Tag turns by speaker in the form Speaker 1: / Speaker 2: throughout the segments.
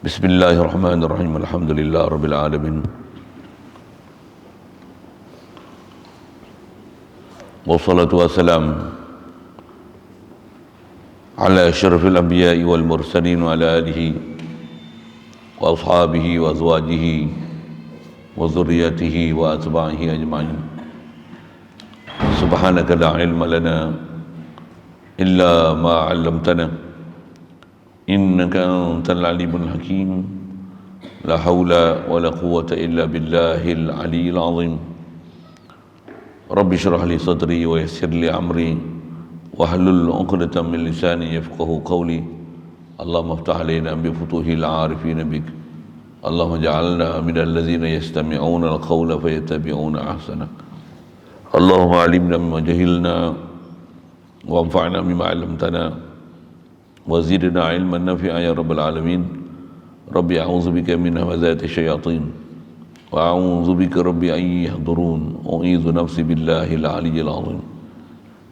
Speaker 1: Bismillahirrahmanirrahim. Alhamdulillah Rabbil Alamin. Wassalatu wassalam ala asyrafil anbiya'i wal mursalin wa ala alihi wa ashabihi wa azwajihi wa zurriyatihi wa atba'ihi ajma'in. Subhanaka la ilma lana illa ma 'allamtana innaka antal alimul hakim. La haula wa la quwwata illa billahil aliyyil azim. Rabbi shrah li sadri wa yassir li amri wahlul 'uqdatam min lisani yafqahu qawli. Allahumma iftah alaina bi futuhil 'arifin bik. Allahumma ij'alna minal ladzina yastami'una al-qawla fayattabi'una ahsana. Allahumma 'allimna mimma jahilna wa anfa'na mimma 'allamtana wa zidna ilman nafi'a ya rabbal alamin. Rabbi a'udzu bika min hamazati syayatin wa a'udzu bika rabbi an yahdurun. U'idzu nafsi billahil aliyyil azim.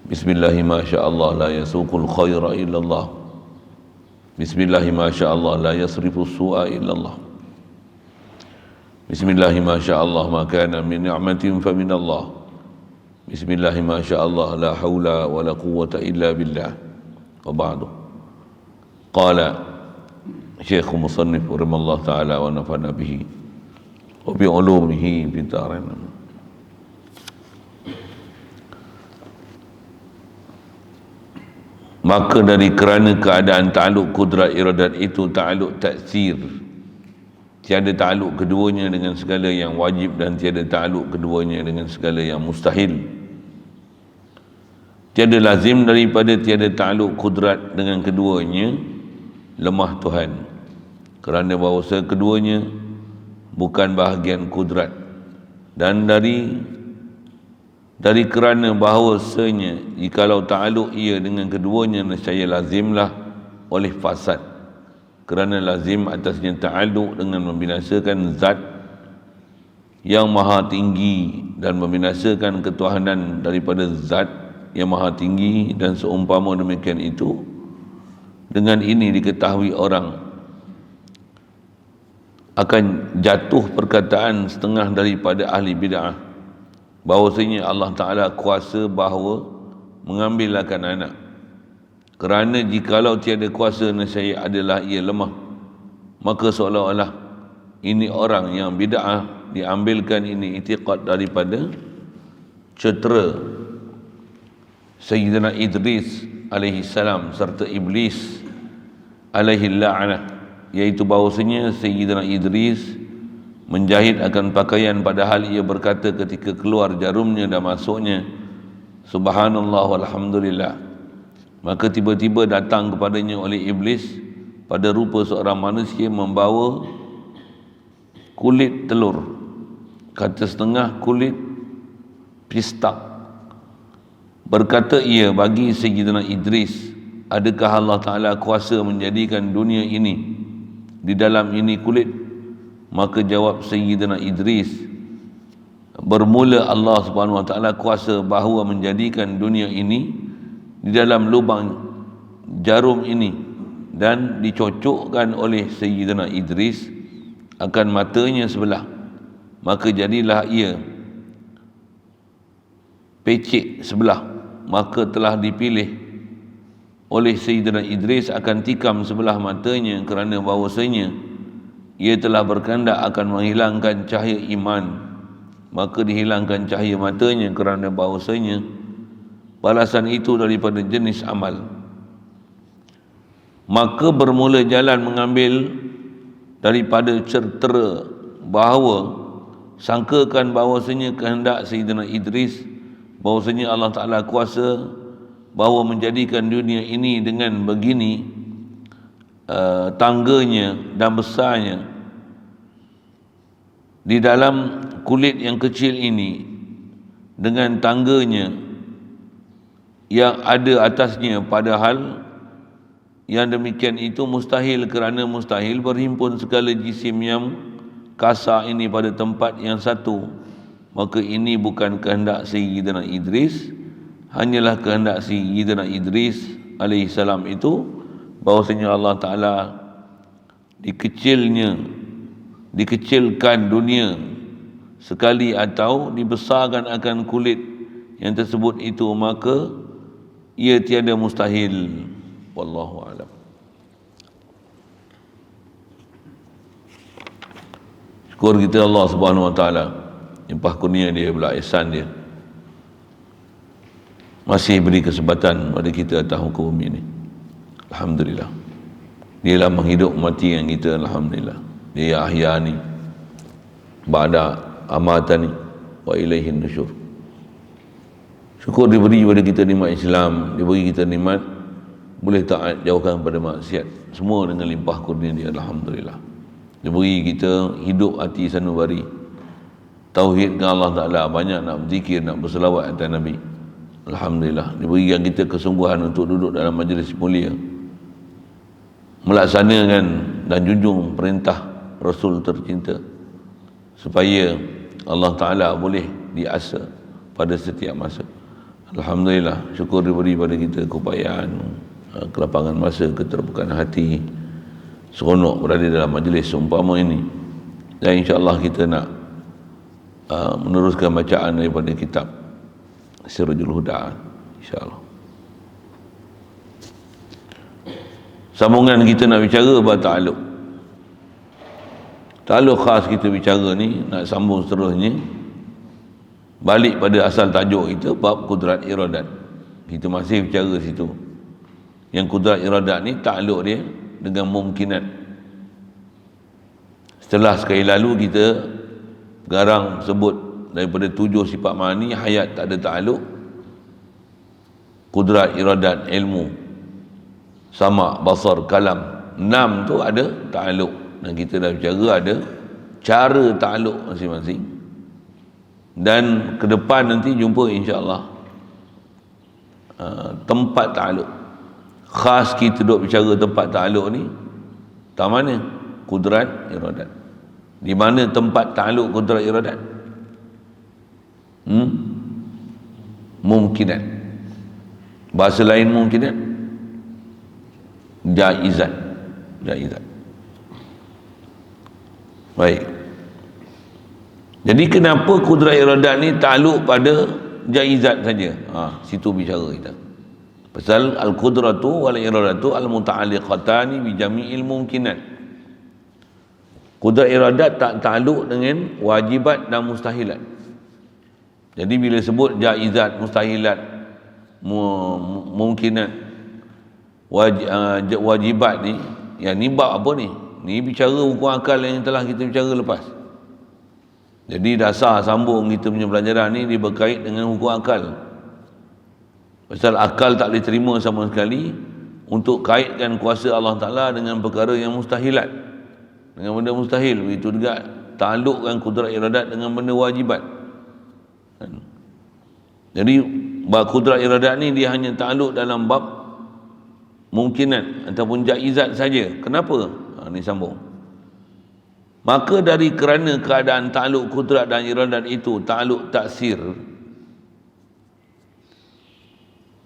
Speaker 1: Bismillahi ma sya'allah la yasuqul khaira illa Allah. Bismillahi ma sya'allah la yasrifu su'a illa Allah. Bismillahi ma sya'allah ma kana min ni'matin fa min Allah. Bismillahi ma sya'allah la haula wa la quwwata illa billah. Wa ba'du. Qala Syekh Musannif rahimallahu ta'ala wa nafa'na bihi wa bi ulumihi fid dharain. Maka dari kerana keadaan ta'aluk kudrat iradat itu ta'aluk taksir, tiada ta'aluk keduanya dengan segala yang wajib dan tiada ta'aluk keduanya dengan segala yang mustahil. Tiada lazim daripada tiada ta'aluk kudrat dengan keduanya lemah Tuhan, kerana bahawa keduanya bukan bahagian kudrat, dan dari kerana bahawasanya jikalau ta'aluk ia dengan keduanya nescaya lazimlah oleh fasad, kerana lazim atasnya ta'aluk dengan membinasakan zat yang maha tinggi dan membinasakan ketuhanan daripada zat yang maha tinggi, dan seumpama demikian itu. Dengan ini diketahui orang akan jatuh perkataan setengah daripada ahli bid'ah bahawasanya Allah Ta'ala kuasa bahawa mengambilkan anak, kerana jikalau tiada kuasa nescaya adalah ia lemah. Maka seolah-olah ini orang yang bid'ah diambilkan ini i'tiqad daripada cetera Sayyidina Idris alaihi salam serta Iblis alaihi la'nah, iaitu bahawasanya Sayyidina Idris menjahit akan pakaian padahal ia berkata ketika keluar jarumnya dan masuknya, subhanallah walhamdulillah. Maka tiba-tiba datang kepadanya oleh Iblis pada rupa seorang manusia membawa kulit telur, kata setengah kulit pistak. Berkata ia bagi Sayyidina Idris, adakah Allah Ta'ala kuasa menjadikan dunia ini di dalam ini kulit? Maka jawab Sayyidina Idris, bermula Allah Subhanahu Wa Ta'ala kuasa bahawa menjadikan dunia ini di dalam lubang jarum ini, dan dicocokkan oleh Sayyidina Idris akan matanya sebelah, maka jadilah ia pecik sebelah. Maka telah dipilih oleh Sayyidina Idris akan tikam sebelah matanya, kerana bahawasanya ia telah berkehendak akan menghilangkan cahaya iman. Maka dihilangkan cahaya matanya, kerana bahawasanya balasan itu daripada jenis amal. Maka bermula jalan mengambil daripada cetera bahawa sangkakan bahawasanya kehendak Sayyidina Idris bahawasanya Allah Ta'ala kuasa bahawa menjadikan dunia ini dengan begini tangganya dan besarnya di dalam kulit yang kecil ini, dengan tangganya yang ada atasnya, padahal yang demikian itu mustahil, kerana mustahil berhimpun segala jisim yang kasar ini pada tempat yang satu. Maka ini bukan kehendak Sayyidina Idris, hanyalah kehendak Sayyidina Idris alaihi salam itu bahawasanya Allah Ta'ala dikecilkan dunia sekali atau dibesarkan akan kulit yang tersebut itu, maka ia tiada mustahil. Wallahu a'lam. Syukur kita Allah Subhanahu wa taala, limpah kurnia dia pula, ihsan dia, masih beri kesempatan pada kita atas muka bumi ini. Alhamdulillah. Dialah menghidup mati yang kita, alhamdulillah. Dia ahyani ba'da amatani wa ilaihin nusyur. Syukur diberi pada kita nikmat Islam, diberi kita nikmat boleh taat, jauhkan pada maksiat, semua dengan limpah kurnia dia, alhamdulillah. Diberi kita hidup hati sanubari, tauhidkan Allah Ta'ala, banyak nak berzikir, nak berselawat atas Nabi, alhamdulillah. Diberikan kita kesungguhan untuk duduk dalam majlis mulia, melaksanakan dan junjung perintah Rasul tercinta, supaya Allah Ta'ala boleh diasa pada setiap masa. Alhamdulillah, syukur diberi pada kita keupayaan, kelapangan masa, keterbukaan hati, seronok berada dalam majlis seumpama ini. Dan insya-Allah kita nak meneruskan bacaan daripada kitab Sirajul Huda, insya-Allah. Sambungan kita nak bicara bab ta'alluq. Ta'alluq khas kita bicara ni, nak sambung seterusnya balik pada asal tajuk kita, bab kudrat iradat. Kita masih bicara situ. Yang kudrat iradat ni ta'alluq dia dengan mumkinat. Setelah sekali lalu kita garang sebut daripada 7 sifat ma'ani, hayat tak ada ta'alluq, kudrat iradat, ilmu, sama, basar, kalam, 6 tu ada ta'alluq. Dan kita dah bicara ada cara ta'alluq masing-masing. Dan ke depan nanti jumpa insya-Allah tempat ta'alluq. Khas kita duk bicara tempat ta'alluq ni tak mana? Kudrat iradat. Di mana tempat ta'alluq kudrat iradat? Mungkinat. Bahasa lain mungkinat, jaizat. Baik. Jadi kenapa kudrat iradat ni ta'alluq pada jaizat saja? Situ bicara kita. Pasal al-qudratu wal iradatu al-muta'alliqatani bi jami'il mumkinat. Kudrat iradat tak ta'alluq dengan wajibat dan mustahilat. Jadi bila sebut jaizat, mustahilat, mumkinat, wajibat ni, yang ni bab apa ni? Ni bicara hukum akal yang telah kita bicara lepas. Jadi dasar sambung kita punya pelajaran ni dia berkait dengan hukum akal. Pasal akal tak boleh terima sama sekali untuk kaitkan kuasa Allah Ta'ala dengan perkara yang mustahilat, dengan benda mustahil. Begitu juga ta'alluqkan kudrat iradat dengan benda wajibat. Jadi bab kudrat iradat ni dia hanya ta'alluq dalam bab mungkinat ataupun jaizat saja. Kenapa? Ni sambung. Maka dari kerana keadaan ta'alluq kudrat dan iradat itu ta'alluq taksir,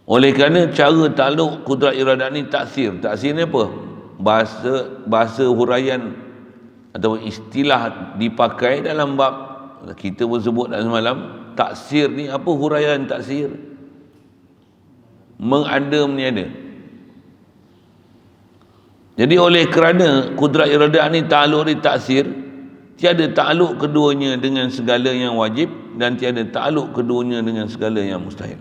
Speaker 1: oleh kerana cara ta'alluq kudrat iradat ni taksir. Taksir ni apa? Bahasa huraian atau istilah dipakai dalam bab kita bersebut dalam semalam. Taksir ni apa huraian taksir? Mengada meniada. Jadi oleh kerana kudrat iradat ni ta'alluq di taksir, tiada ta'alluq keduanya dengan segala yang wajib dan tiada ta'alluq keduanya dengan segala yang mustahil.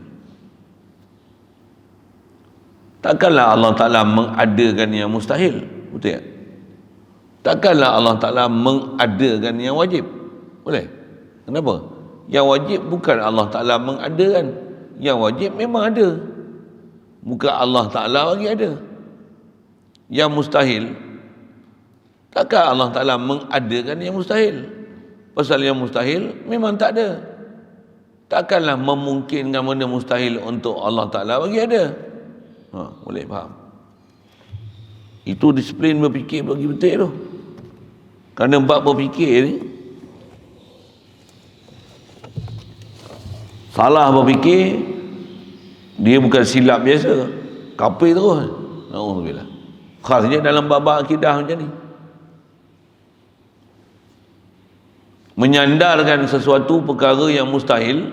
Speaker 1: Takkanlah Allah Ta'ala mengadakan yang mustahil, betul tak? Takkanlah Allah Ta'ala mengadakan yang wajib, boleh? Kenapa? Yang wajib bukan Allah Ta'ala mengadakan, yang wajib memang ada, bukan Allah Ta'ala bagi ada. Yang mustahil, takkan Allah Ta'ala mengadakan yang mustahil? Pasal yang mustahil memang tak ada. Takkanlah memungkinkan benda mustahil untuk Allah Ta'ala bagi ada. Boleh faham? Itu disiplin berfikir bagi betul tu. Kerana bab berfikir ni, salah berfikir, dia bukan silap biasa, kafir terus. Alhamdulillah. Khasnya dalam bab akidah macam ni. menyandarkan sesuatu perkara yang mustahil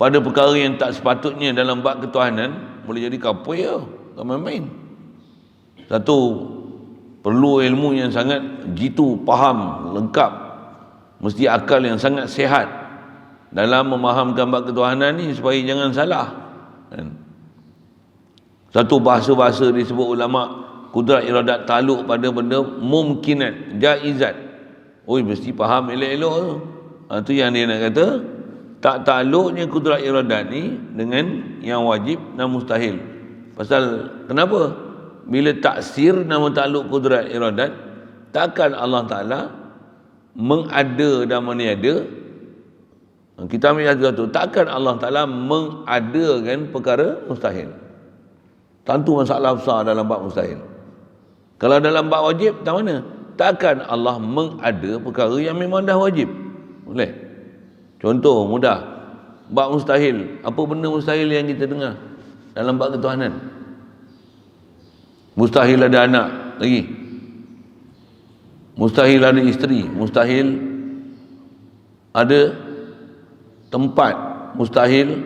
Speaker 1: pada perkara yang tak sepatutnya dalam bab ketuhanan, boleh jadi kapoi ya, tak main-main. Satu, perlu ilmu yang sangat jitu, faham, lengkap, mesti akal yang sangat sihat dalam memahamkan bab ketuhanan ni supaya jangan salah kan? Satu bahasa-bahasa disebut ulama, kudrat iradat taluk pada benda mumkinat, jaizat. Oi, mesti faham elok-elok tu. Tu yang dia nak kata, tak takluknya kudrat iradat ni dengan yang wajib dan mustahil. Pasal kenapa? Bila taksir nama takluk kudrat iradat, takkan Allah Ta'ala mengada dan meniada. Kita ambil satu, takkan Allah Ta'ala mengadakan perkara mustahil. Tentu masalah besar dalam bab mustahil. Kalau dalam bab wajib, tak mana? Takkan Allah mengada perkara yang memang dah wajib. Boleh? Contoh mudah, bab mustahil. Apa benda mustahil yang kita dengar dalam bab ketuhanan? Mustahil ada anak lagi, mustahil ada isteri, mustahil ada tempat, mustahil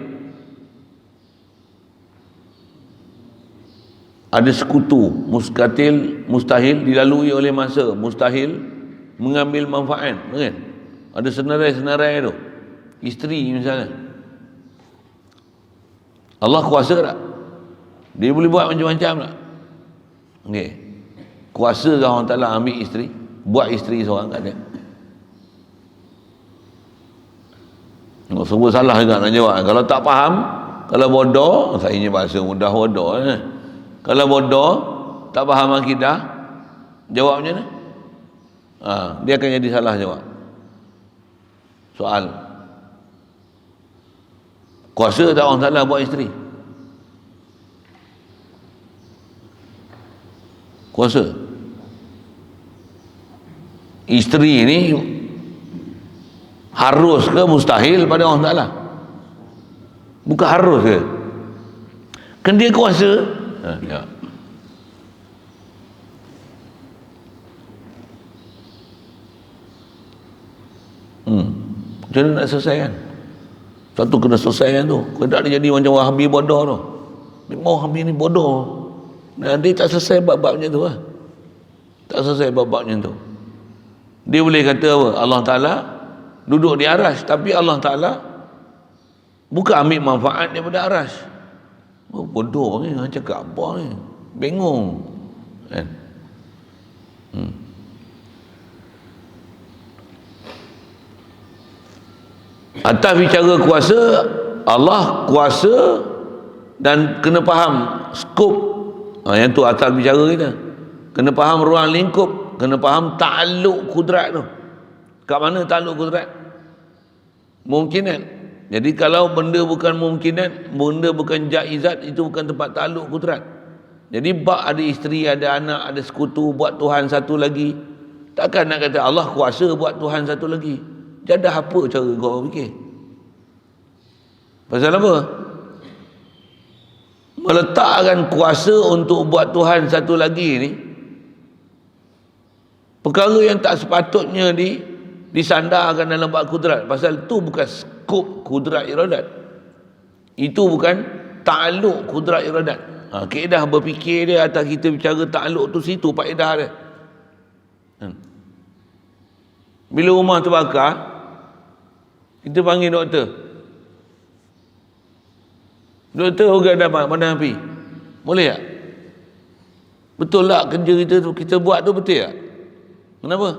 Speaker 1: ada sekutu, mustahil dilalui oleh masa, mustahil mengambil manfaat, kan? Ada senarai-senarai tu. Isteri misalnya, Allah kuasa tak? Dia boleh buat macam-macam tak? Okey. Kuasa ke Allah Ta'ala ambil isteri, buat isteri seorang kat dia? Semua salah juga nak jawab. Kalau tak faham, kalau bodoh, saya ini bahasa mudah bodoh. Kalau bodoh, tak faham akidah, jawab macam mana? Dia akan jadi salah jawab. Soal, kuasa tak Allah Ta'ala buat isteri? Kuasa. Isteri ni harus ke mustahil pada Allah Ta'ala? Bukan harus ke? Kan dia kuasa. Ya. Macam mana nak selesaikan? Satu kena selesaikan tu. Kau tak dia jadi macam Wahabi bodoh tu. Memang Wahabi ni bodoh. Nanti tak selesai bab-bab macam tu lah. Tak selesai bab-bab macam tu. Dia boleh kata apa? Allah Ta'ala duduk di aras, tapi Allah Ta'ala bukan ambil manfaat daripada aras. Oh, bodoh ni, cakap apa ni? Bingung kan? Atas bicara kuasa, Allah kuasa dan kena faham skop. Yang tu atas bicara kita. Kena faham ruang lingkup, kena faham takluk kudrat tu. Kat mana takluk kudrat? Mungkinan. Jadi kalau benda bukan mungkinan, benda bukan jaizat, itu bukan tempat takluk kudrat. Jadi bab ada isteri, ada anak, ada sekutu, buat Tuhan satu lagi. Takkan nak kata Allah kuasa buat Tuhan satu lagi. Jadah apa cara kau fikir? Pasal apa? Meletakkan kuasa untuk buat Tuhan satu lagi ni, perkara yang tak sepatutnya disandarkan dalam bab kudrat. Pasal tu bukan skop kudrat iradat. Itu bukan takluk kudrat iradat. Kaedah berfikir dia atas kita bicara takluk tu, situ faedah dia. Bila rumah terbakar, kita panggil doktor. Doktor ugat padam api. Boleh tak? Betul tak kerja kita buat tu betul tak? Kenapa?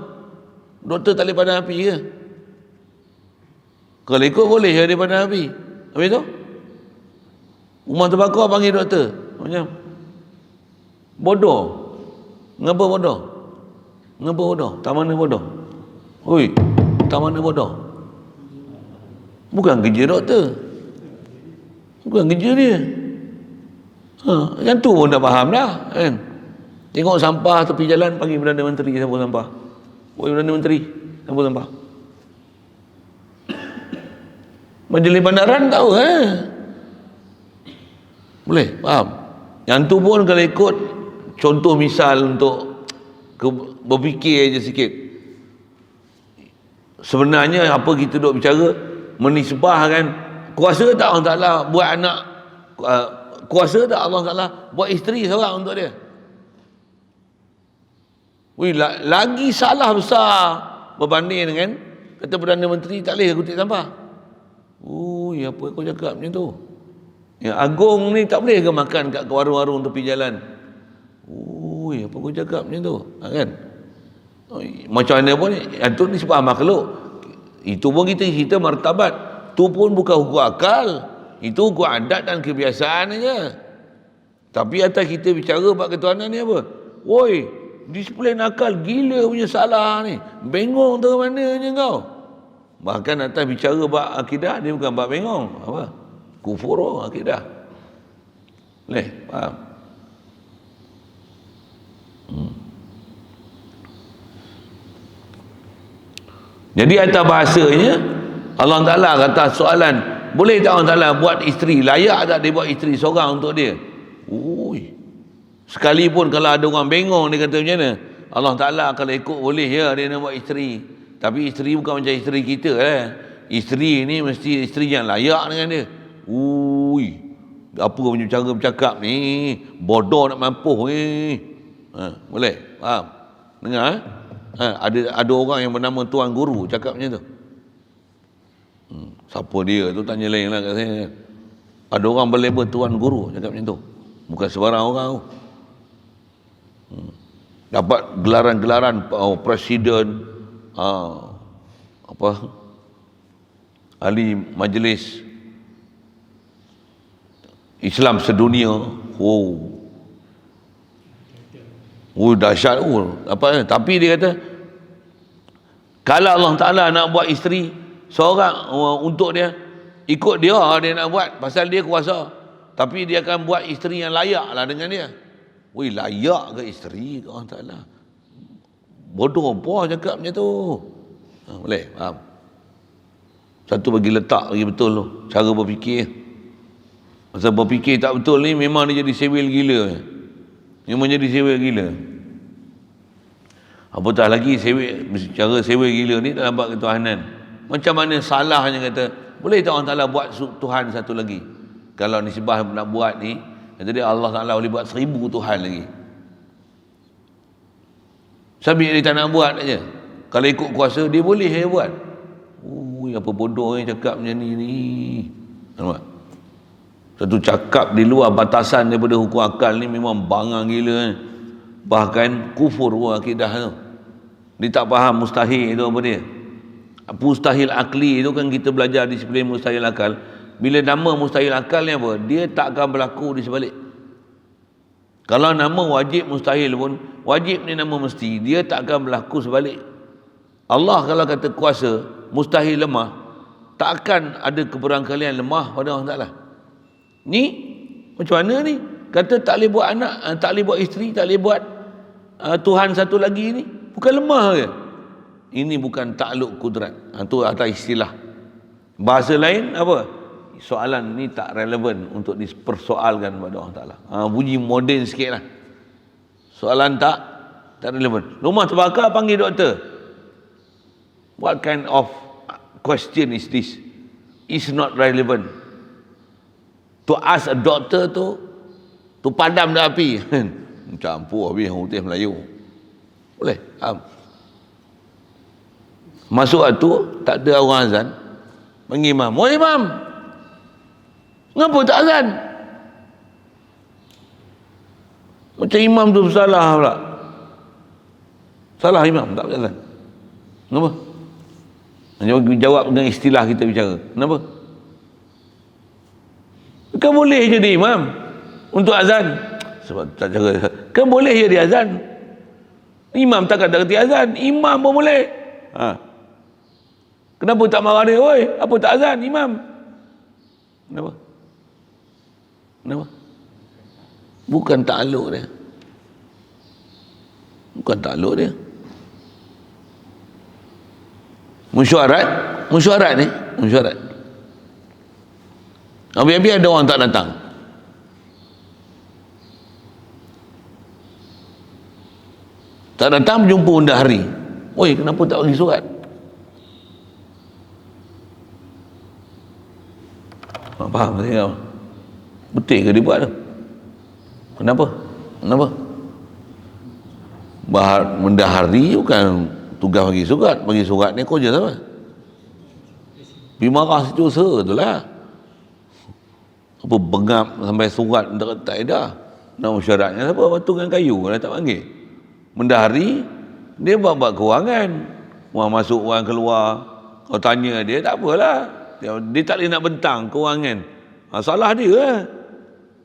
Speaker 1: Doktor tak boleh padam api ke? Kalau ikut boleh dia padam api. Habis tu? Rumah terbakar panggil doktor. Macam bodoh. Ngapa bodoh? Ngapa bodoh? Tak mana bodoh? Oi, tak mana bodoh? Bukan kerja doktor. Bukan kerja dia. Yang tu pun dah faham dah kan? Tengok sampah tepi jalan, panggil Perdana Menteri sampul sampah. Oi Perdana Menteri, sampul sampah. Majlis Bandaran tahu boleh faham. Yang tu pun kalau ikut contoh misal untuk berfikir je sikit. sebenarnya apa kita duk bicara, menisbahkan kuasa tak Allah Ta'ala buat anak, kuasa tak Allah Ta'ala buat isteri seorang untuk dia. Lagi salah besar berbanding dengan kata Perdana Menteri tak boleh kutip sampah. Apa kau cakap macam tu? Yang Agong ni tak boleh ke makan kat warung-warung tepi jalan? Apa kau cakap macam tu? Kan? Macam mana pun itu ni sebab makhluk. Itu pun kita cerita martabat. Tu pun bukan hukum akal. Itu hukum adat dan kebiasaan aja. Tapi atas kita bicara bab ketuhanan ni apa? Disiplin akal gila punya salah ni. Bengong tu mananya kau. Bahkan atas bicara bab akidah, dia bukan bab bengong. Apa? Kufur akidah. Boleh? Faham? Jadi atas bahasanya, Allah Ta'ala kata soalan, boleh tak Allah Ta'ala buat isteri, layak tak dia buat isteri seorang untuk dia? Sekalipun kalau ada orang bengong, dia kata macam mana? Allah Ta'ala kalau ikut boleh ya dia nak buat isteri. Tapi isteri bukan macam isteri kita Isteri ni mesti isteri yang layak dengan dia. Apa punya cara bercakap ni, bodoh nak mampu ni. Boleh? Faham? Dengar? Ada orang yang bernama Tuan Guru cakap macam tu. Siapa dia tu tanya lain lah kat saya. Ada orang berlabel Tuan Guru cakap macam tu. Bukan sebarang orang tu. Dapat gelaran-gelaran presiden, ahli majlis Islam sedunia. Dahsyat. Tapi dia kata kalau Allah Ta'ala nak buat isteri seorang untuk dia, ikut dia nak buat pasal dia kuasa. Tapi dia akan buat isteri yang layak lah dengan dia. Layak ke isteri ke Allah Ta'ala? Bodoh apa cakap macam tu? Boleh? Faham? Satu bagi letak bagi betul tu, cara berfikir. Masa berfikir tak betul ni memang dia jadi sewil gila. Memang jadi sewil gila. Apatah lagi cara sewil gila ni dalam bab ketuhanan. Macam mana salahnya kata, boleh tak Allah Ta'ala buat Tuhan satu lagi? Kalau nisbah nak buat ni, kata dia Allah Ta'ala boleh buat 1000 Tuhan lagi. Sabit dia tak nak buat aja. Kalau ikut kuasa dia boleh dia buat. Apa bodoh yang cakap macam ni. Nampak? Satu cakap di luar batasan daripada hukum akal ni memang bangang gila. Bahkan kufur akidah tu. Dia tak faham mustahil itu apa dia. Mustahil akli itu kan kita belajar disiplin mustahil akal. Bila nama mustahil akal ni apa? Dia tak akan berlaku di sebalik. Kalau nama wajib mustahil pun, wajib ni nama mesti, dia tak akan berlaku sebalik. Allah kalau kata kuasa, mustahil lemah, tak akan ada keberangkalian lemah pada Allah Ta'ala. Ni macam mana ni? Kata tak boleh buat anak, tak boleh buat isteri, tak boleh buat Tuhan satu lagi ni, bukan lemah ke? Ini bukan takluk kudrat. Itu atas istilah. Bahasa lain apa? Soalan ni tak relevan untuk dipersoalkan pada Allah Ta'ala. Bunyi moden sikit lah. Soalan tak relevan. Rumah terbakar, panggil doktor. What kind of question is this? It's not relevant. To ask a doctor tu padam dah api. Campur habis hutih Melayu. Boleh? Masuk tu tak ada orang azan. Panggil imam. "Oh imam, kenapa tak azan?" Macam imam tu salah pula. Salah imam tak azan. Kenapa? Jawab dengan istilah kita bicara. Kenapa? Kan boleh jadi imam untuk azan. Sebab tak cara. Kan boleh jadi azan. Imam takkan tak kerti azan. Imam pun boleh. Kenapa tak marah dia? Oi, apa tak azan imam? Kenapa? Bukan takluk dia. Bukan takluk dia. Mesyuarat ni, mesyuarat. Habis-habis ada orang tak datang. Tak datang berjumpa undah hari. Oi, kenapa tak bagi surat? Faham saya kau? Betul ke dia buat tu? Kenapa? Mendahari bukan tugas bagi surat. Bagi surat ni kau je apa? Pergi marah situ tu lah. Apa bengap sampai surat tak ada. Nak syaratnya siapa? Batu dengan kayu lah tak panggil. Mendahari dia buat kewangan. Orang masuk orang keluar. Kau tanya dia tak apalah. Dia tak boleh nak bentang kewangan. Salah dia lah.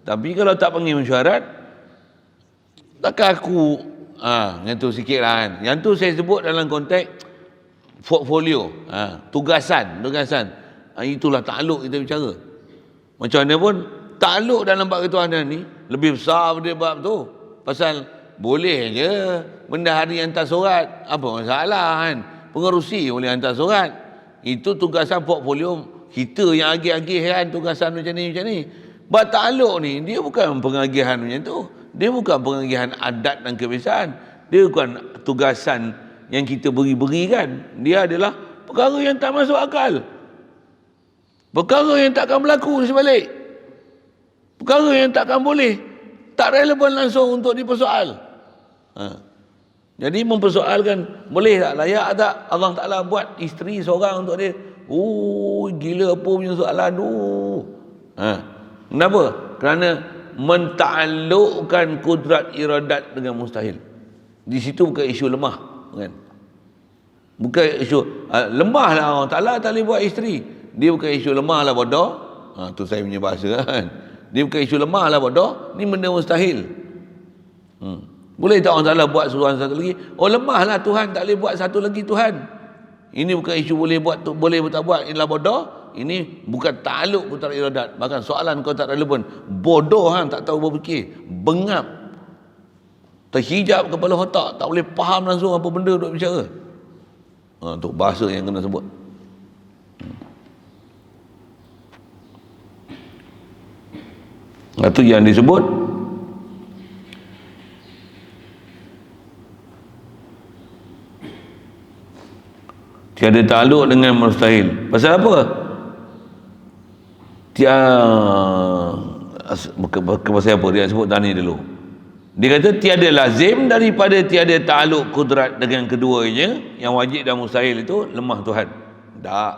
Speaker 1: Tapi kalau tak panggil mesyuarat, takkan aku yang tu sikit lah kan. Yang tu saya sebut dalam konteks portfolio, tugasan. Itulah takluk kita bicara. Macam mana pun takluk dalam bab ketuhanan ni lebih besar daripada bab tu. Pasal boleh je bendahari hantar surat, apa masalah kan. Pengerusi boleh hantar surat. Itu tugasan portfolio kita yang agih-agih kan, tugasan macam ni. Bab takluk ni dia bukan pengagihan macam tu. Dia bukan pengagihan adat dan kebiasaan. Dia bukan tugasan yang kita berikan. Dia adalah perkara yang tak masuk akal. Perkara yang takkan berlaku di sebalik. Perkara yang takkan boleh. Tak relevan langsung untuk dipersoal. Jadi mempersoalkan, boleh tak, layak tak Allah Ta'ala buat isteri seorang untuk dia. Gila apa punya soalan tu. Kenapa? Kerana mentaklukkan kudrat iradat dengan mustahil. Di situ bukan isu lemah, kan? Bukan isu lemah lah Allah Ta'ala tak boleh buat isteri. Dia bukan isu lemah lah bodoh. Tu saya punya bahasa kan. Dia bukan isu lemah lah bodoh. Ni benda mustahil. Boleh tak Allah Ta'ala buat suruhan satu lagi? Lemah lah Tuhan tak boleh buat satu lagi Tuhan. Ini bukan isu boleh buat, boleh tak buat. Inilah bodoh. Ini bukan takluk kudrat iradat. Bahkan soalan kau tak relevan. Bodoh kan, tak tahu berfikir. Bengap. Terhijab kepala otak. Tak boleh faham langsung apa benda duk bicara. Untuk bahasa yang kena sebut. Itu yang disebut tiada takluk dengan mustahil. Pasal apa? Pasal apa dia sebut tadi dulu? Dia kata tiada lazim daripada tiada takluk kudrat dengan keduanya. Yang wajib dan mustahil itu lemah Tuhan. Tak.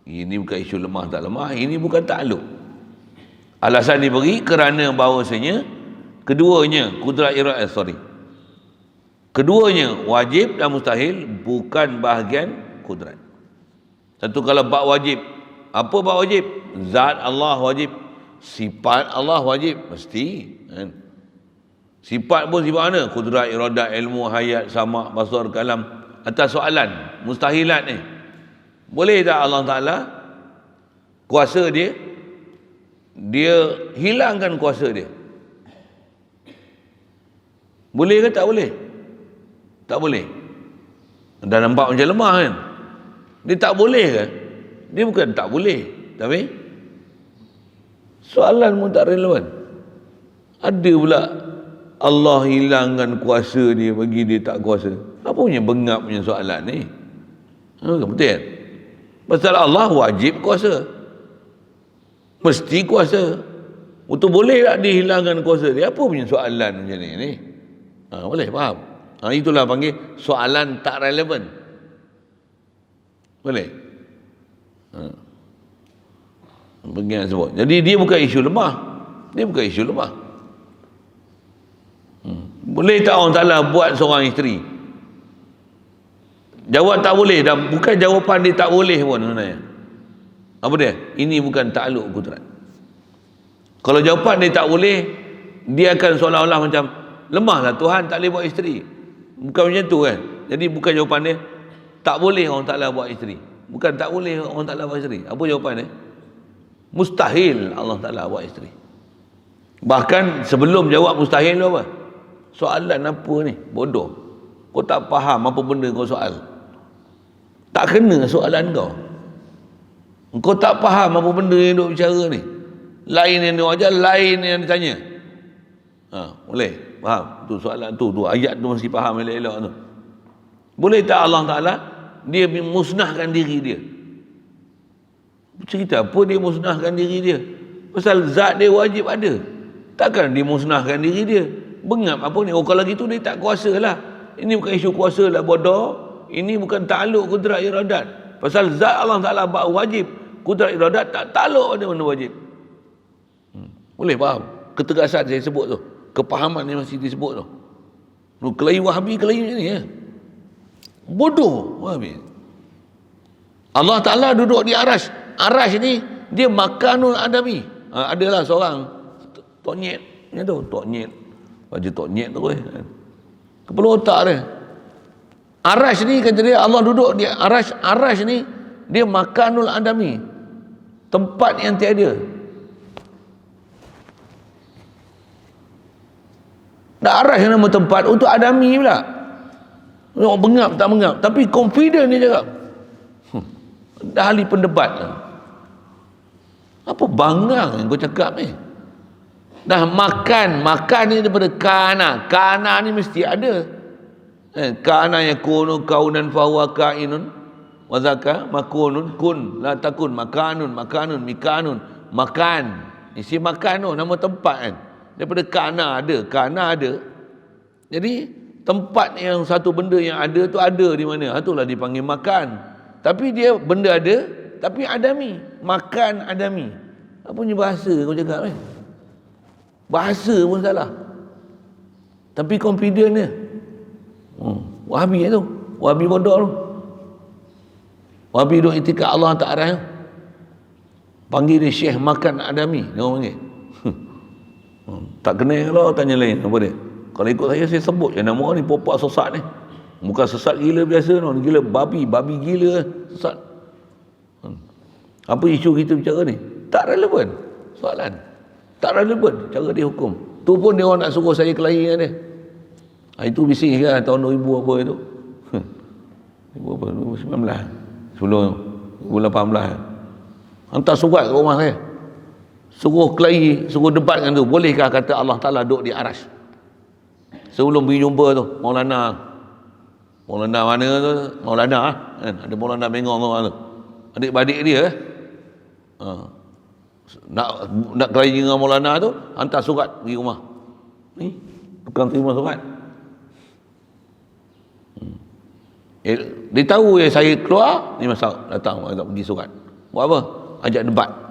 Speaker 1: Ini bukan isu lemah tak lemah. Ini bukan takluk. Alasan diberi kerana bahawasanya keduanya kudrat iradat, keduanya wajib dan mustahil bukan bahagian kudrat. Satu kalau bab wajib. Apa bab wajib? Zat Allah wajib. Sifat Allah wajib. Mesti. Kan? Sifat pun sifat mana? Kudrat, iradat, ilmu, hayat, sama', basar, kalam. Atas soalan mustahilat ni. Boleh tak Allah Ta'ala kuasa dia hilangkan kuasa dia? Boleh ke tak boleh? Tak boleh. Dah nampak macam lemah kan? Dia tak boleh ke? Dia bukan tak boleh, tapi soalan pun tak relevan. Ada pula Allah hilangkan kuasa dia, bagi dia tak kuasa. Apa punya bengap punya soalan ni? Betul kan? Pasal Allah wajib kuasa, mesti kuasa. Untuk boleh tak dihilangkan kuasa dia? Apa punya soalan macam ni? Boleh faham? Itulah panggil soalan tak relevan. Boleh? Bagian sebut. Jadi dia bukan isu lemah. Dia bukan isu lemah. Boleh tak Allah Ta'ala buat seorang isteri? Jawab tak boleh. Dan bukan jawapan dia tak boleh pun sebenarnya. Apa dia? Ini bukan takluk kudrat. Kalau jawapan dia tak boleh, dia akan seolah-olah macam lemahlah Tuhan tak boleh buat isteri. Bukan macam tu kan? Jadi bukan jawapan dia tak boleh orang Ta'ala buat isteri. Bukan tak boleh orang Ta'ala buat isteri. Apa jawapan dia? Mustahil Allah Ta'ala buat isteri. Bahkan sebelum jawab mustahil tu apa? Soalan apa ni? Bodoh. Kau tak faham apa benda kau soal. Tak kena soalan kau. Kau tak faham apa benda yang duk bicara ni. Lain yang dia ajar, lain yang ditanya. Boleh? Faham? Tu soalan tu ayat tu mesti faham elok-elok tu. Boleh tak Allah Ta'ala dia musnahkan diri dia? Cerita apa dia musnahkan diri dia? Pasal zat dia wajib ada. Takkan dia musnahkan diri dia. Bengap apa ni? Oh kalau gitu dia tak kuasa lah. Ini bukan isu kuasa lah bodoh. Ini bukan takluk kudrat iradat. Pasal zat Allah Ta'ala wajib. Kudrat iradat tak takluk pada benda wajib. Boleh faham? Ketegasan saya sebut tu. Kepahaman yang masih disebut tu. Kelahi Wahabi, kelahi macam ni ya. Bodoh Wahabi. Allah Ta'ala duduk di arash. Arash ni dia makanul adami. Adalah seorang Tok Nyet ni tu, Tok Nyet. Baca Tok Nyet tu kepala otak dia. Arash ni kata dia Allah duduk di arash. Arash ni dia makanul adami. Tempat yang tiada. Dah arash nama tempat untuk adami pula. Orang bengap tak bengap, tapi confident dia cakap. Dah ahli pendebat lah. Apa bangang yang kau cakap ni? Dah makan ni daripada kana. Kana ni mesti ada. Kana yakunu kaunan fahuwa kainun wa zaka makunun kun la takun makanun mikanun makan. Isi makan tu nama tempat kan. Daripada kana ada. Jadi tempat yang satu benda yang ada tu ada di mana? Itulah dipanggil makan. Tapi dia benda ada tapi adami. Makan adami. Apa punya bahasa kau cakap ni? Bahasa pun salah. Tapi confident dia. Wahabi tu. Wahabi bodoh tu. Wahabi duk itikad Allah Ta'ala. Panggil dia Syekh Makan Adami. Dia orang panggil. Tak kenal kalau tanya lain apa dia. Kalau ikut saya sebut je nama orang ni popak sesat ni. Bukan sesat gila biasa no. Gila babi gila sesat. Apa isu kita bicara ni? Tak relevan soalan. Tak relevan cara dia hukum. Tu pun dia orang nak suruh saya kelahi dengan dia. Itu bising kan tahun 2000 apa itu. 2019. Sebelum 2018. Hantar surat ke rumah saya. Suruh kelahi, suruh debat dengan tu. Bolehkah kata Allah Ta'ala duduk di arash? Sebelum pergi jumpa tu, Maulana mana tu? Maulana kan? Ada Maulana Bengong tu. Adik-beradik dia nak kelahi dengan Maulana tu, hantar surat pergi rumah. Ni tukang terima surat. Dia tahu saya keluar, ni masa datang pergi surat. Buat apa? Ajak debat.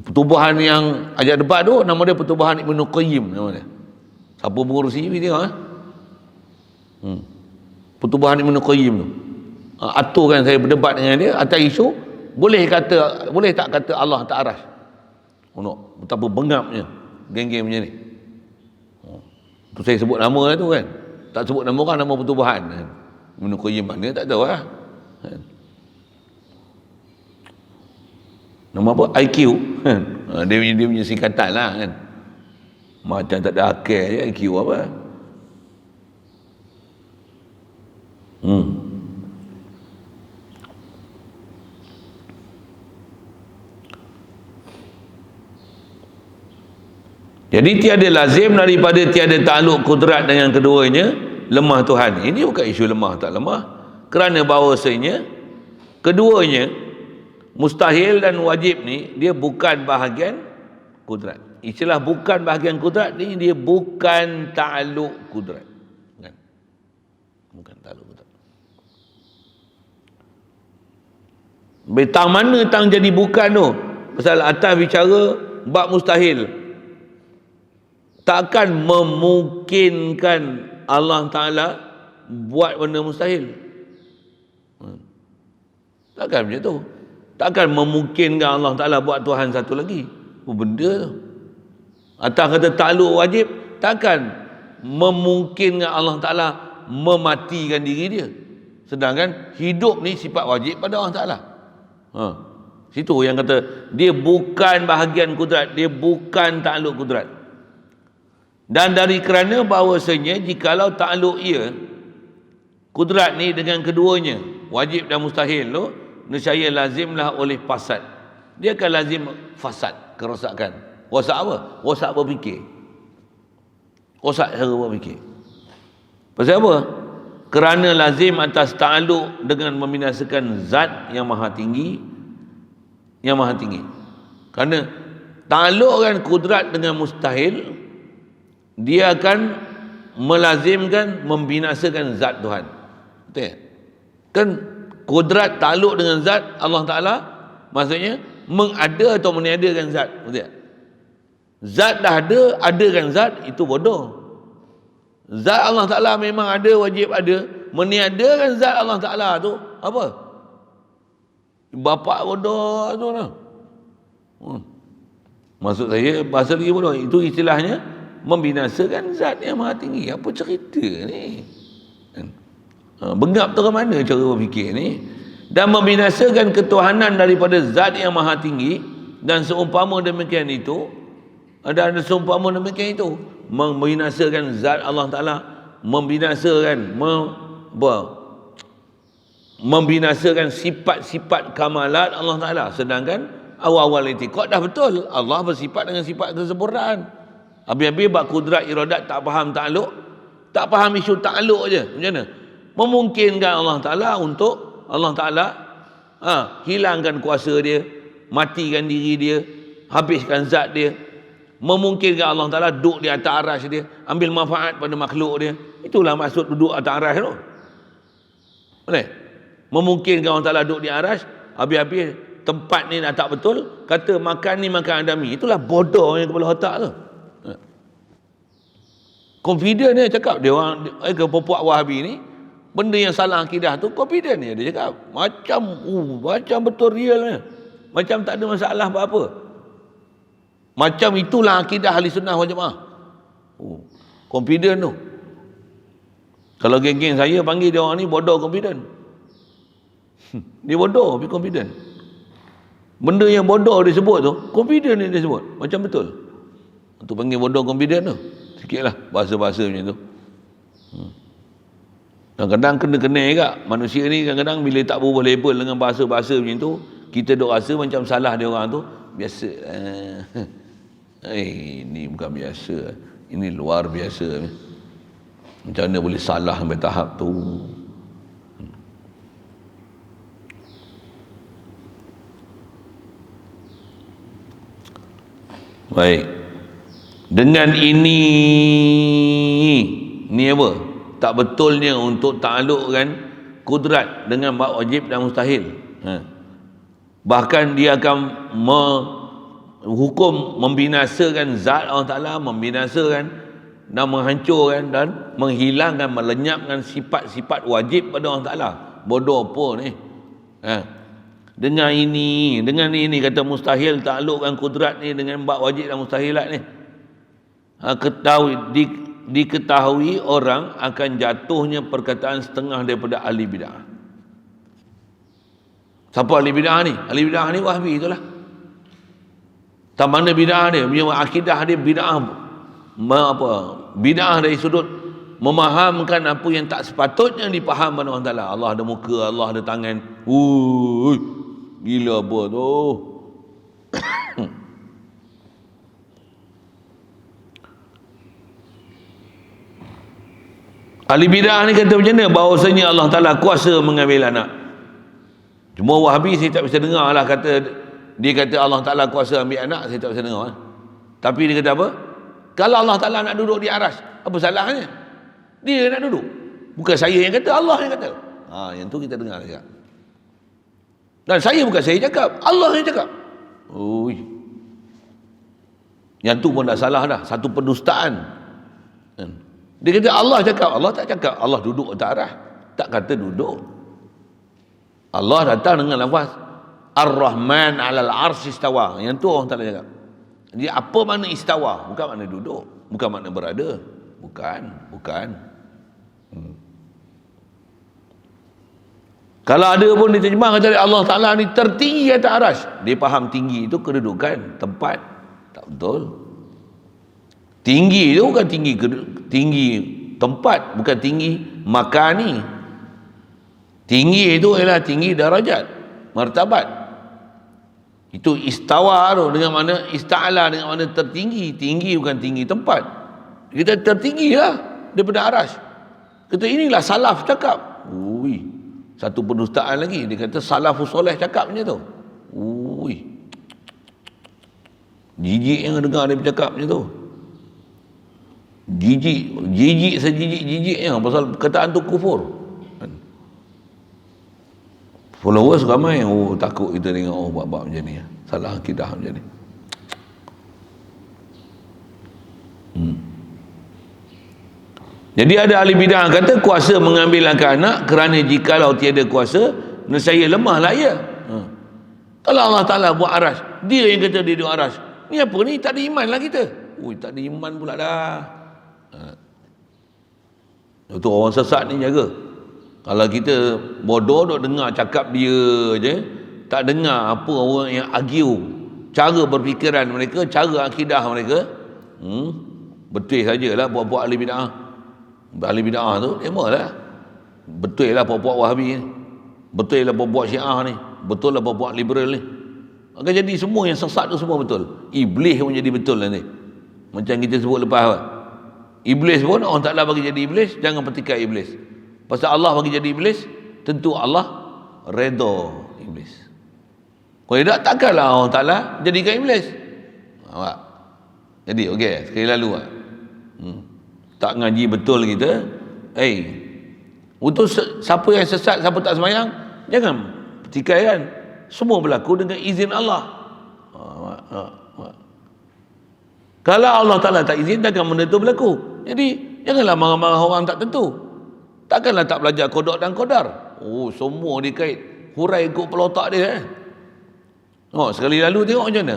Speaker 1: Pertubuhan yang ajak debat tu nama dia Pertubuhan Ibnu Qayyim nama dia. Siapa mengurusi dia tengok Pertubuhan Ibnu Qayyim tu. Aturkan saya berdebat dengan dia atas isu boleh tak kata Allah tak arash. Betapa bengapnya geng-geng macam ni. Tu saya sebut nama lah tu kan. Tak sebut nama orang, nama pertubuhan kan. Ibnu Qayyim mana tak tahu lah. Nama apa? IQ kan. Dia punya singkatan lah kan. Macam tak ada akal je IQ apa. Jadi tiada lazim daripada tiada takluk kudrat dengan keduanya lemah Tuhan. Ini bukan isu lemah tak lemah. Kerana bahawasanya keduanya mustahil dan wajib ni dia bukan bahagian kudrat. Istilah bukan bahagian kudrat ni dia bukan takluk kudrat. Bukan takluk kudrat. Betang mana tang jadi bukan tu? Pasal atas bicara bab mustahil. Takkan memungkinkan Allah Ta'ala buat benda mustahil. Takkan macam tu. Takkan memungkinkan Allah Ta'ala buat Tuhan satu lagi. Apa benda tu? Atas kata takluk wajib, takkan memungkinkan Allah Ta'ala mematikan diri dia. Sedangkan hidup ni sifat wajib pada Allah Ta'ala. Situ yang kata dia bukan bahagian kudrat, dia bukan takluk kudrat. Dan dari kerana bahawasanya jikalau takluk ia kudrat ni dengan keduanya wajib dan mustahil tu, nescaya lazimlah oleh fasad. Dia akan lazim fasad, kerosakan. Rosak apa? Rosak berfikir. Rosak cara berfikir. Pasal apa? Kerana lazim atas takluk dengan membinasakan zat yang maha tinggi yang maha tinggi. Kerana taklukkan kudrat dengan mustahil, dia akan melazimkan membinasakan zat Tuhan. Betul tak? Kan kudrat takluk dengan zat Allah Ta'ala, maksudnya mengada atau meniadakan zat. Betul tak? Zat dah ada, adakan zat, itu bodoh. Zat Allah Ta'ala memang ada, wajib ada. Meniadakan zat Allah Ta'ala tu apa? Bapak bodoh tu lah. Maksud saya, bahasa lagi bodoh, itu istilahnya membinasakan zat yang maha tinggi. Apa cerita ni? Bengap tu ke mana cara berfikir ni? Dan membinasakan ketuhanan daripada zat yang maha tinggi, dan seumpama demikian itu, ada seumpama demikian itu, membinasakan zat Allah Ta'ala, membinasakan sifat-sifat kamalat Allah Ta'ala. Sedangkan awal-awal itikad dah betul Allah bersifat dengan sifat kesempurnaan. Habis-habis bab kudrat iradat tak faham takluk, tak faham isu takluk je. Macam mana? Memungkinkan Allah Ta'ala untuk Allah Ta'ala hilangkan kuasa dia, matikan diri dia, habiskan zat dia. Memungkinkan Allah Ta'ala duduk di atas arasy dia, ambil manfaat pada makhluk dia. Itulah maksud duduk atas arasy tu. Boleh? Memungkinkan Allah Ta'ala duduk di arasy, habis-habis tempat ni dah tak betul, kata makan ni makan adami. Itulah bodohnya kepala otak tu. Confident dia cakap, dia orang ke popuak Wahabi ni, benda yang salah akidah tu confident dia cakap. Macam betul realnya. Macam tak ada masalah apa-apa. Macam itulah akidah ahli sunnah wal jamaah. Confident tu. Kalau geng-geng saya panggil dia orang ni bodoh confident. Dia bodoh tapi confident. Benda yang bodoh dia sebut tu, confident dia sebut. Macam betul. Untuk panggil bodoh confident tu. Sikitlah bahasa-bahasa macam tu. Kadang-kadang kena-kena juga. Manusia ni kadang-kadang bila tak berubah label dengan bahasa-bahasa macam tu, kita duk rasa macam salah dia orang tu. Biasa. Ini bukan biasa. Ini luar biasa. Macam mana boleh salah sampai tahap tu? Baik. Dengan ini apa? Tak betulnya untuk taklukkan kudrat dengan bab wajib dan mustahil. Bahkan dia akan hukum membinasakan zat Allah Ta'ala, membinasakan dan menghancurkan dan menghilangkan, melenyapkan sifat-sifat wajib pada Allah Ta'ala. Bodoh apa ni? Dengan ini kata mustahil taklukkan kudrat ni dengan bab wajib dan mustahilat ni. Diketahui orang akan jatuhnya perkataan setengah daripada ahli bid'ah. Siapa ahli bid'ah ni? Ahli bid'ah ni Wahbi itulah. Tak mana bid'ah dia, punya akidah dia bid'ah bid'ah dari sudut memahamkan apa yang tak sepatutnya dipaham oleh Allah Ta'ala. Allah ada muka, Allah ada tangan. Gila apa tu? Ahli bid'ah ni kata macam mana? Bahawasanya Allah Ta'ala kuasa mengambil anak. Cuma Wahabi saya tak bisa dengar lah kata, dia kata Allah Ta'ala kuasa ambil anak, saya tak bisa dengar. Tapi dia kata apa? Kalau Allah Ta'ala nak duduk di arasy, apa salahnya? Dia nak duduk. Bukan saya yang kata, Allah yang kata. Yang tu kita dengar juga. Dan saya cakap, Allah yang cakap. Yang tu pun dah salah dah. Satu pendustaan. Dia kata Allah cakap, Allah tak cakap. Allah duduk atas arasy. Tak kata duduk. Allah datang dengan lafaz Ar-Rahman 'alal 'arsy istawa. Yang tu orang tak cakap. Jadi apa makna istawa? Bukan makna duduk, bukan makna berada. Bukan. Kalau ada pun diterjemah kata Allah Ta'ala ni tertinggi atas arasy, dia faham tinggi itu kedudukan, tempat. Tak betul. Tinggi itu bukan tinggi tempat, bukan tinggi makani. Tinggi itu ialah tinggi darajat, martabat. Itu istawa tu dengan mana ista'ala, dengan mana tertinggi. Tinggi bukan tinggi tempat. Kita tertinggi lah daripada arasy. Kata inilah salaf cakap. Satu pendustaan lagi. Dia kata salafus soleh cakap macam tu. Ui, jijik yang dengar dia bercakap macam tu. Jijik sejijik-jijiknya pasal perkataan tu kufur. Followers ramai yang takut kita tengok buat-buat macam ni, salah akidah macam ni. Jadi ada ahli bidah kata kuasa mengambil angkat anak kerana jikalau tiada kuasa nescaya lemahlah ia. Kalau Allah Ta'ala buat arash, dia yang kata dia duduk arash, ni apa ni, tak ada iman lah kita. Ui, tak ada iman pula dah. Itu orang sesat ni jaga. Kalau kita bodoh duk dengar cakap dia je, tak dengar apa orang yang argue, cara berfikiran mereka, cara akidah mereka, betul sajalah buat-buat ahli bid'ah. Ahli bid'ah tu memang lah betul lah buat-buat Wahabi ni, betul lah buat-buat Syiah ni, betul lah buat-buat liberal ni. Akan jadi semua yang sesat tu semua betul. Iblis pun jadi betul nanti, macam kita sebut lepas apa? Iblis pun orang Ta'ala bagi jadi iblis, jangan petikai iblis. Pasal Allah bagi jadi iblis, tentu Allah redha iblis. Kalau tidak, takkanlah orang Ta'ala jadikan iblis. Nampak? Jadi okey, sekali lalu tak ngaji betul kita, untuk siapa yang sesat, siapa tak semayang, jangan petikai kan. Semua berlaku dengan izin Allah. Kalau Allah Ta'ala tak izin, takkan benda tu berlaku. Jadi janganlah marah-marah orang tak tentu. Takkanlah tak belajar kodok dan kodar. Semua dikait hurai ikut pelotak dia. Sekali lalu tengok macam mana.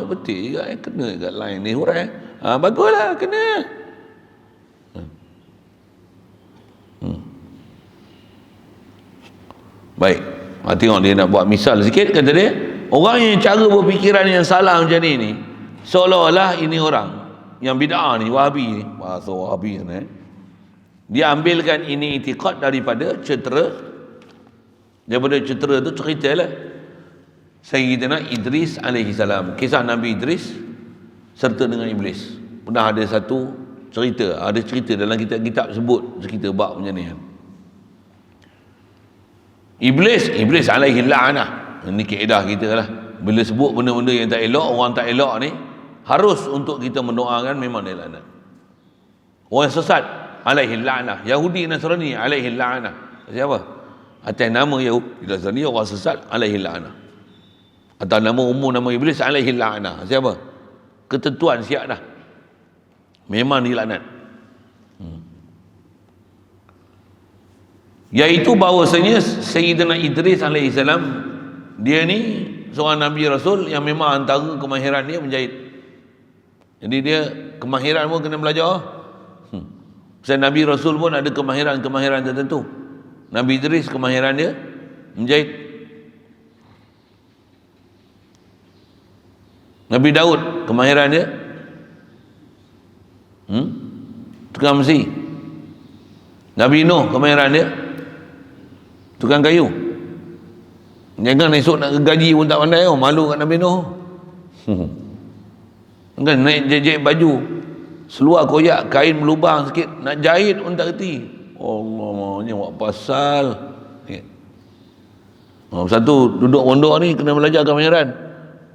Speaker 1: Betul juga, kena kat line ni hurai. Baguslah, kena. Baik, tengok dia nak buat misal sikit. Kata dia, orang yang cara berfikiran yang salah macam ni seolah-olah ini orang yang bid'ah ni, Wahabi ni, bahasa Wahabi ni, dia ambilkan ini itikad daripada cetera tu cerita lah Sayyidina Idris alaihi salam, kisah Nabi Idris serta dengan iblis. Pernah ada satu cerita, ada cerita dalam kitab-kitab sebut cerita bab macam ni kan. Iblis alaihi la'nah. Ini kaedah kita lah, bila sebut benda-benda yang tak elok, orang tak elok ni, harus untuk kita mendoakan memang dia laknat. Orang sesat alaihi la'nah, Yahudi Nasrani alaihi la'nah. Siapa? Atas nama Yahudi Nasrani, orang sesat alaihi la'nah. Atas nama umum nama iblis alaihi la'nah. Siapa? Ketentuan siap dah, memang dilaknat. Iaitu bahawasanya Sayyidina Idris alaihi salam, dia ni seorang Nabi Rasul yang memang antara kemahiran dia menjahit. Jadi dia kemahiran pun kena belajar. Sebab Nabi Rasul pun ada kemahiran tertentu. Nabi Idris kemahiran dia menjahit. Nabi Daud kemahiran dia tukang besi. Nabi Nuh kemahiran dia tukang kayu. Jangan esok nak gaji pun tak pandai. Malu kat Nabi Nuh. Kan naik jahit baju, seluar koyak, kain berlubang sikit, nak jahit pun tak reti. Allah, ni buat pasal. Satu duduk mondok ni kena belajar kemahiran.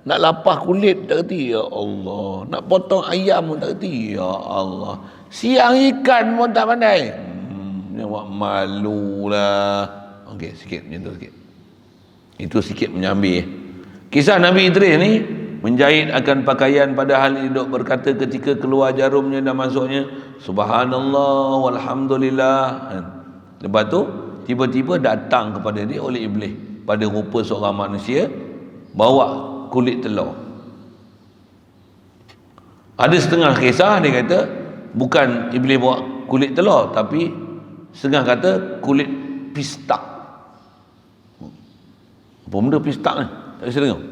Speaker 1: Nak lapah kulit tak reti, ya Allah. Nak potong ayam pun tak reti, ya Allah. Siang ikan pun tak pandai. Ni buat malu lah. Okey, sikit macam tu sikit. Itu sikit menyambil. Kisah Nabi Idris ni menjahit akan pakaian, padahal dia duk berkata ketika keluar jarumnya dan masuknya, subhanallah walhamdulillah. Lepas tu tiba-tiba datang kepada dia oleh iblis pada rupa seorang manusia, bawa kulit telur. Ada setengah kisah dia kata bukan iblis bawa kulit telur, tapi setengah kata kulit pistak. Apa benda pistak ni? Tak bisa dengar.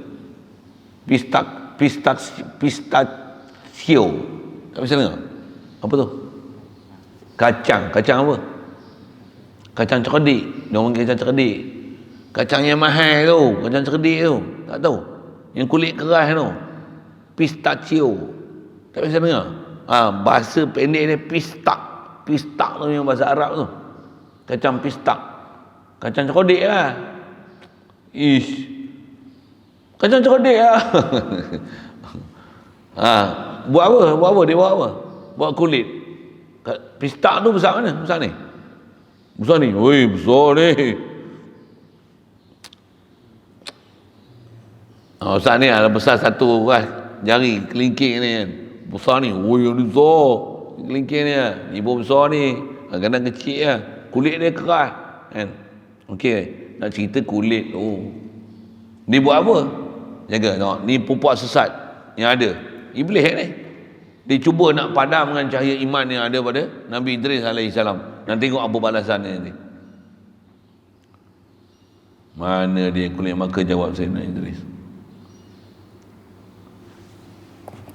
Speaker 1: Pistachio. Tak bisa dengar. Apa tu? Kacang apa? Kacang cerdik. Dia orang panggil kacang cerdik. Kacang yang mahal tu, kacang cerdik tu. Tak tahu. Yang kulit keras tu. Pistachio. Tak bisa dengar. Bahasa pendek ni pistak. Pistak tu yang bahasa Arab tu. Kacang pistak. Kacang cerdik lah. Kacang cerdik lah. Buat apa? Dia buat apa? Buat kulit. Pistak tu besar mana? Besar ni? Besar ni? Woi, besar ni. Besar ni lah, besar satu lah. Jari kelingking ni kan. Besar ni. Woi, yang ni besar. Kelingking ni lah. Ni pun besar ni. Kadang kecil lah. Kulit dia keras. Kan? Okey. Nak cerita kulit tu. Dia buat apa? Jaga. Tengok. Ni pupuak sesat yang ada. Iblis ni. Dia cuba nak padamkan cahaya iman yang ada pada Nabi Idris AS. Nak tengok apa balasan dia nanti. Mana dia kulit maka jawab Sayyidina Idris.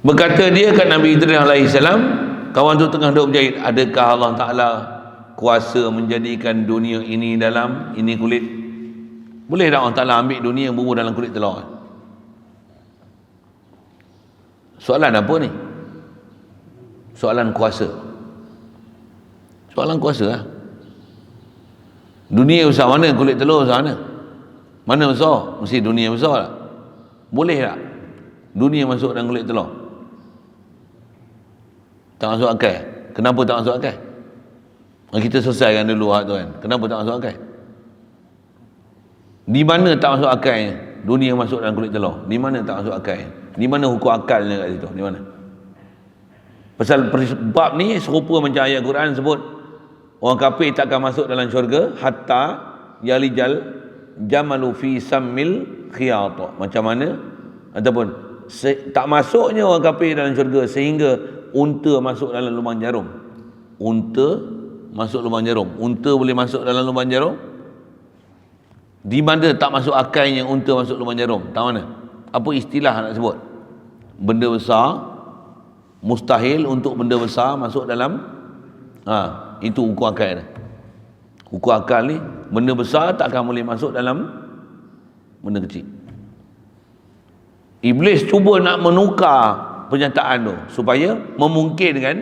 Speaker 1: Berkata dia kat Nabi Idris AS, kawan tu tengah duduk berjahit, adakah Allah Ta'ala kuasa menjadikan dunia ini dalam ini kulit? Boleh tak Allah Ta'ala ambil dunia yang bubur dalam kulit telur? Soalan apa ni? Soalan kuasa. Soalan kuasa lah. Dunia besar mana? Kulit telur besar mana? Mana besar? Mesti dunia besar lah. Boleh tak dunia masuk dalam kulit telur? Tak masuk akal. Kenapa tak masuk akal? Kita selesaikan dulu hak tu kan. Kenapa tak masuk akal? Di mana tak masuk akalnya dunia masuk dalam kulit telur? Di mana tak masuk akalnya? Di mana hukum akalnya kat situ? Di mana? Pasal bab ni serupa macam ayat Quran sebut orang kafir takkan masuk dalam syurga hatta yalijal jamalu fi sammil khiyat. Macam mana? Ataupun tak masuknya orang kafir dalam syurga sehingga unta masuk dalam lubang jarum. Unta masuk lubang jarum. Unta boleh masuk dalam lubang jarum? Di mana tak masuk akalnya unta masuk lubang jarum? Tahu mana? Apa istilah nak sebut? Benda besar mustahil untuk benda besar masuk dalam itu hukum akal dia. Hukum akal ni benda besar tak akan boleh masuk dalam benda kecil. Iblis cuba nak menukar pernyataan tu supaya memungkinkan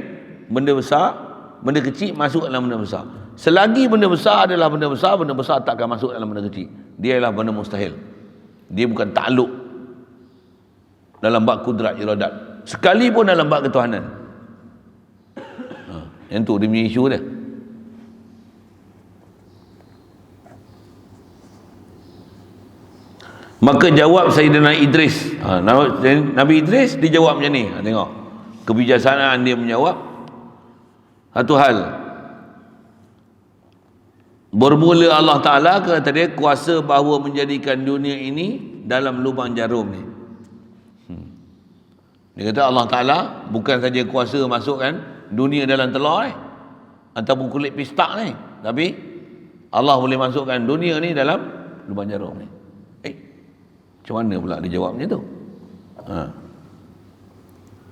Speaker 1: benda besar, benda kecil masuk dalam benda besar. Selagi benda besar adalah benda besar tak akan masuk dalam benda kecil. Dia adalah benda mustahil. Dia bukan takluk dalam bab kudrat iradat, sekalipun dalam bab ketuhanan. Yang tu dia punya isu dia. Maka jawab Sayyidina Idris, Nabi Idris dijawab macam ni. Tengok kebijaksanaan dia menjawab. Satu hal, bermula Allah Ta'ala kata dia kuasa bahawa menjadikan dunia ini dalam lubang jarum ni. Dia kata Allah Ta'ala bukan saja kuasa masukkan dunia dalam telur ni ataupun kulit pistak ni, tapi Allah boleh masukkan dunia ni dalam lubang jarum ni. Macam mana pula dia jawab macam tu?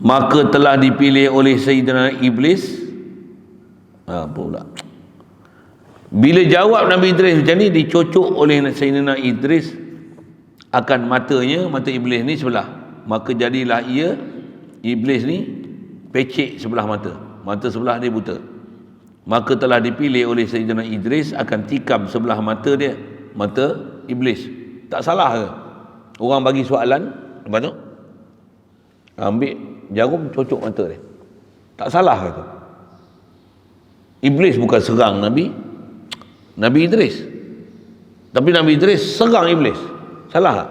Speaker 1: Maka telah dipilih oleh Sayyidina Iblis. Apa pula? Bila jawab Nabi Idris macam ni, dicocok oleh Sayyidina Idris akan matanya, mata Iblis ni sebelah. Maka jadilah ia, Iblis ni pecik sebelah mata. Mata sebelah dia buta. Maka telah dipilih oleh Sayyidina Idris akan tikam sebelah mata dia, mata Iblis. Tak salah ke? Orang bagi soalan, lepas tu ambil jarum cocok mata dia. Tak salah ke tu? Iblis bukan serang Nabi Idris, tapi Nabi Idris serang Iblis. Salah tak?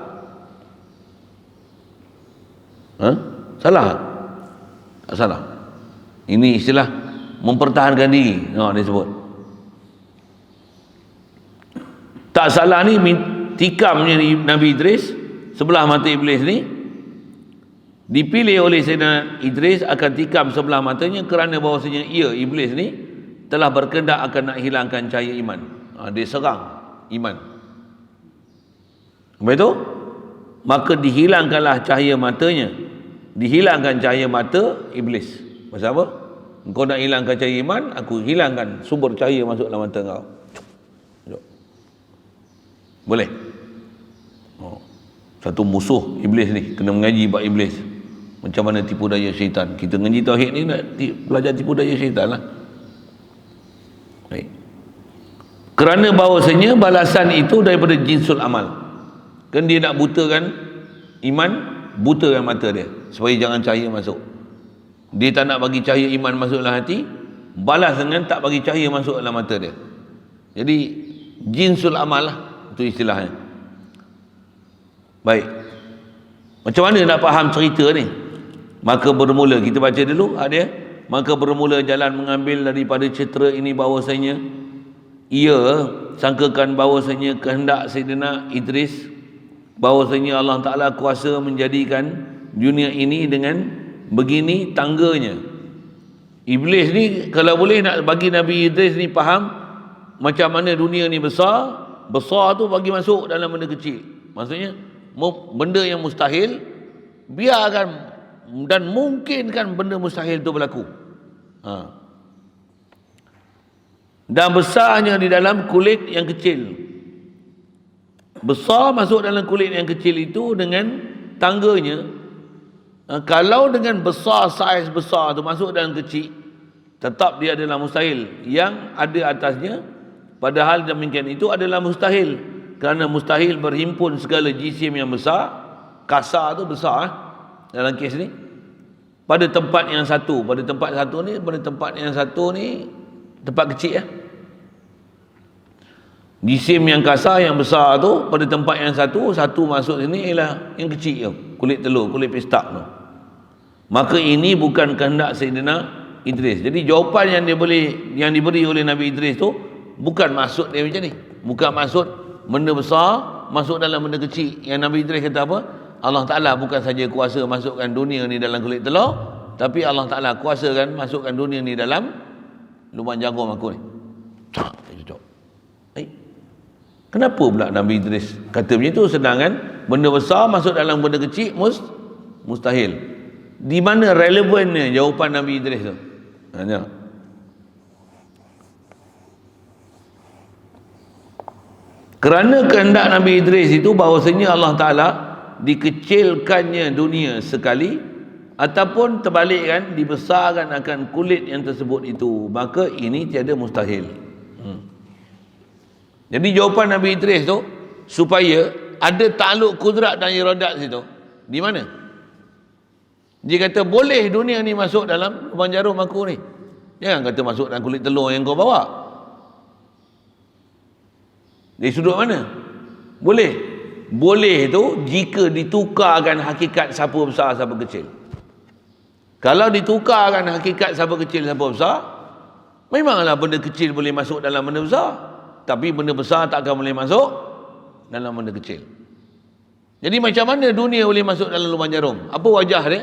Speaker 1: Salah tak? Tak salah. Ini istilah mempertahankan diri. Dia sebut tak salah ni, tikamnya Nabi Idris sebelah mata Iblis ni dipilih oleh Sayyidina Idris akan tikam sebelah matanya kerana bahawasanya ia, Iblis ni, telah berkehendak akan nak hilangkan cahaya iman. Dia serang iman. Lepas itu maka dihilangkanlah cahaya matanya, dihilangkan cahaya mata Iblis. Pasal apa? Engkau nak hilangkan cahaya iman, aku hilangkan sumber cahaya masuk dalam mata kau. Boleh? Satu musuh Iblis ni kena mengaji bab Iblis, macam mana tipu daya syaitan. Kita mengaji tauhid ni nak belajar tipu daya syaitan lah. Baik. Kerana bahawasanya balasan itu daripada jinsul amal. Kan dia nak butakan Iman butakan mata dia supaya jangan cahaya masuk. Dia tak nak bagi cahaya iman masuk dalam hati, balas dengan tak bagi cahaya masuk dalam mata dia. Jadi jinsul amal lah, itu istilahnya. Baik, macam mana nak faham cerita ni? Maka bermula, kita baca dulu ada. Maka bermula jalan mengambil daripada cetera ini bahawasanya ia sangkakan bahawasanya kehendak Sayyidina Idris, bahawasanya Allah Ta'ala kuasa menjadikan dunia ini dengan begini tangganya. Iblis ni kalau boleh nak bagi Nabi Idris ni faham macam mana dunia ni besar. Besar tu bagi masuk dalam benda kecil. Maksudnya benda yang mustahil biarkan dan mungkinkan benda mustahil itu berlaku. Dan besarnya di dalam kulit yang kecil. Besar masuk dalam kulit yang kecil itu dengan tangganya. Kalau dengan besar, saiz besar tu masuk dalam kecil, tetap dia adalah mustahil. Yang ada atasnya, padahal demikian itu adalah mustahil. Kerana mustahil berhimpun segala jisim yang besar. Kasar tu besar dalam kes ni. Pada tempat yang satu. Pada tempat yang satu ni tempat kecil Jisim yang kasar, yang besar tu pada tempat yang satu masuk sini ialah yang kecil tu, kulit telur, kulit pestak tu. Maka ini bukan kehendak Sayyidina Idris. Jadi jawapan yang diberi oleh Nabi Idris tu bukan maksud dia macam ni. Bukan maksud benda besar masuk dalam benda kecil. Yang Nabi Idris kata apa? Allah Ta'ala bukan saja kuasa masukkan dunia ni dalam kulit telur, tapi Allah Ta'ala kuasakan masukkan dunia ni dalam lubang jarum aku ni. Kenapa pula Nabi Idris kata macam tu, sedangkan benda besar masuk dalam benda kecil mustahil? Di mana relevannya jawapan Nabi Idris tu? Tengok. Kerana kehendak Nabi Idris itu bahawasanya Allah Ta'ala dikecilkannya dunia sekali, ataupun terbalikkan dibesarkan akan kulit yang tersebut itu, maka ini tiada mustahil. Jadi jawapan Nabi Idris tu supaya ada takluk kudrat dan iradat situ. Di mana? Dia kata boleh dunia ni masuk dalam lubang jarum aku ni. Jangan kata masuk dalam kulit telur yang kau bawa. Dari sudut mana? Boleh. Boleh tu jika ditukarkan hakikat siapa besar siapa kecil. Kalau ditukarkan hakikat siapa kecil siapa besar, memanglah benda kecil boleh masuk dalam benda besar, tapi benda besar tak akan boleh masuk dalam benda kecil. Jadi macam mana dunia boleh masuk dalam lubang jarum? Apa wajah dia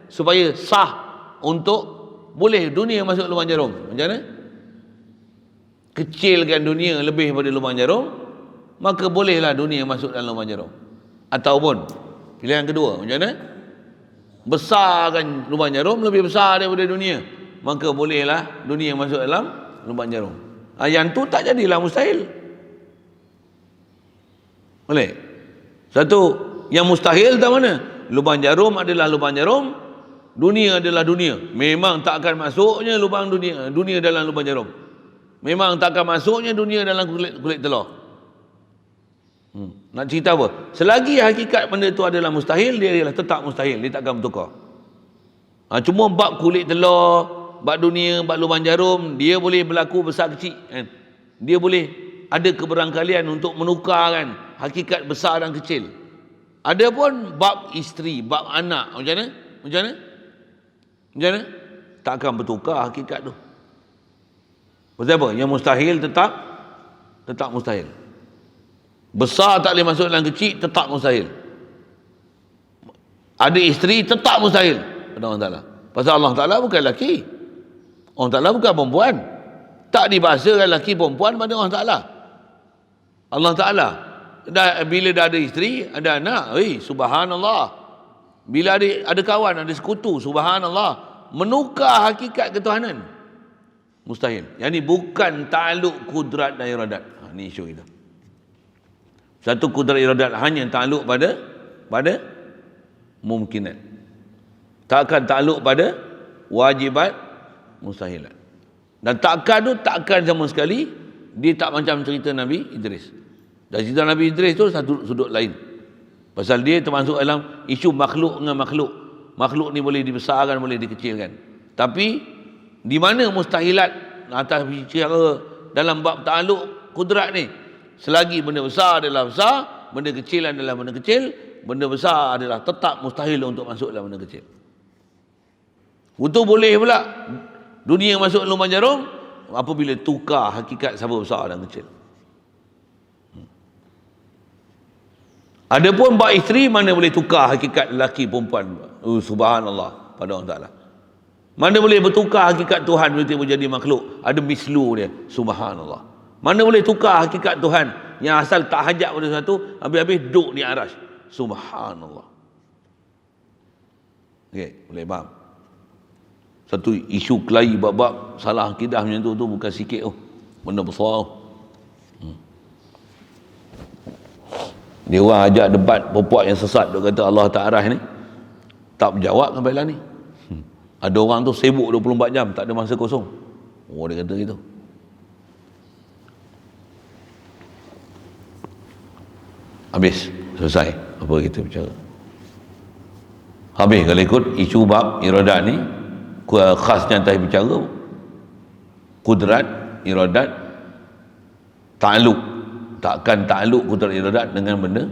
Speaker 1: supaya sah untuk boleh dunia masuk lubang jarum? Macam mana? Kecilkan dunia lebih daripada lubang jarum, maka bolehlah dunia masuk dalam lubang jarum. Ataupun pilihan kedua, macam mana? Besarkan lubang jarum lebih besar daripada dunia, maka bolehlah dunia masuk dalam lubang jarum. Yang tu tak jadilah mustahil. Boleh? Satu, yang mustahil tak mana? Lubang jarum adalah lubang jarum, dunia adalah dunia. Memang tak akan masuknya lubang dunia dalam lubang jarum. Memang tak akan masuknya dunia dalam kulit telur. Nak cerita apa? Selagi hakikat benda tu adalah mustahil, dia adalah tetap mustahil, dia tak akan bertukar. Cuma bab kulit telur, bab dunia, bab lubang jarum, dia boleh berlaku besar kecil kan? Dia boleh ada keberangkalian untuk menukarkan hakikat besar dan kecil. Ada pun bab isteri, bab anak, macam mana? Macam mana? Macam mana? Tak akan bertukar hakikat tu. Pasal apa? Yang mustahil tetap mustahil. Besar tak boleh masuk dalam kecil, tetap mustahil. Ada isteri, tetap mustahil pada Allah Ta'ala. Pasal Allah Ta'ala bukan lelaki, Allah Ta'ala bukan perempuan. Tak dibahasakan lelaki perempuan pada Allah Ta'ala. Allah Ta'ala bila dah ada isteri, ada anak, subhanallah. Bila ada kawan, ada sekutu, subhanallah. Menukar hakikat ketuhanan, mustahil. Yang ni bukan ta'aluk kudrat dan iradat. Ni isu kita. Satu kudrat iradat hanya ta'aluk pada mumkinat. Takkan ta'aluk pada wajibat mustahilat. Dan takkan sama sekali dia tak macam cerita Nabi Idris. Dan cerita Nabi Idris tu satu sudut lain. Pasal dia termasuk dalam isu makhluk dengan makhluk. Makhluk ni boleh dibesarkan, boleh dikecilkan. Tapi di mana mustahilat atas bicara dalam bab ta'aluk kudrat ni? Selagi benda besar adalah besar, benda kecil adalah benda kecil, benda besar adalah tetap mustahil untuk masuk dalam benda kecil. Itu boleh pula dunia masuk lubang jarum apabila tukar hakikat siapa besar dan kecil. Adapun bab isteri mana boleh tukar hakikat lelaki perempuan. Subhanallah pada Allah Taala. Mana boleh bertukar hakikat Tuhan tiba-tiba jadi makhluk, ada mislu dia. Subhanallah. Mana boleh tukar hakikat Tuhan yang asal tak hajat pada sesuatu, habis-habis duduk di arasy. Subhanallah. Okey, boleh faham? Satu isu kelahi bab-bab salah akidah macam tu bukan sikit benda besar. Dia orang ajak debat perempuan yang sesat duk kata Allah tak arah ni, tak berjawab sampai lah ni. Ada orang tu sibuk 24 jam, tak ada masa kosong. Dia kata gitu. Habis, selesai apa kita bicara. Habis kalau ikut isu bab iradat ni, khasnya atas bicara kudrat, iradat, ta'aluk. Takkan ta'aluk kudrat iradat dengan benda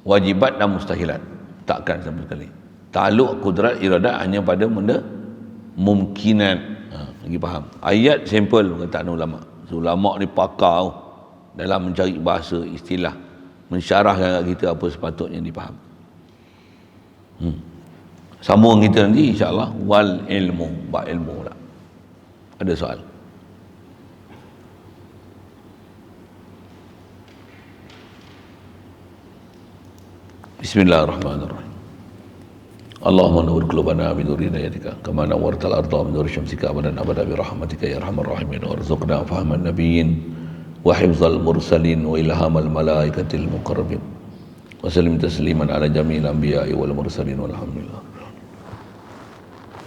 Speaker 1: wajibat dan mustahilat. Takkan sama sekali. Ta'aluk kudrat iradat hanya pada benda mungkinan. Lagi faham. Ayat sampel kata ulama. So, ulama ni pakar dalam mencari bahasa, istilah, mensyarahkan kat kita apa sepatutnya dipaham. Sambung kita nanti insya-Allah wal ilmu, ba ilmu pula. Ada soal? Bismillahirrahmanirrahim. Allahumma nawwir qulubana bi nuri hidayatika kama nawwartal arda bi nuri syamsika abadan abada bi rahmatika ya arhamar rahimin warzuqna fahman nabiyyin wa hifzal mursalin wa ilhamal malaikatil muqarrabin wa sallim tasliman ala jami'il anbiya'i wal mursalin walhamdulillah.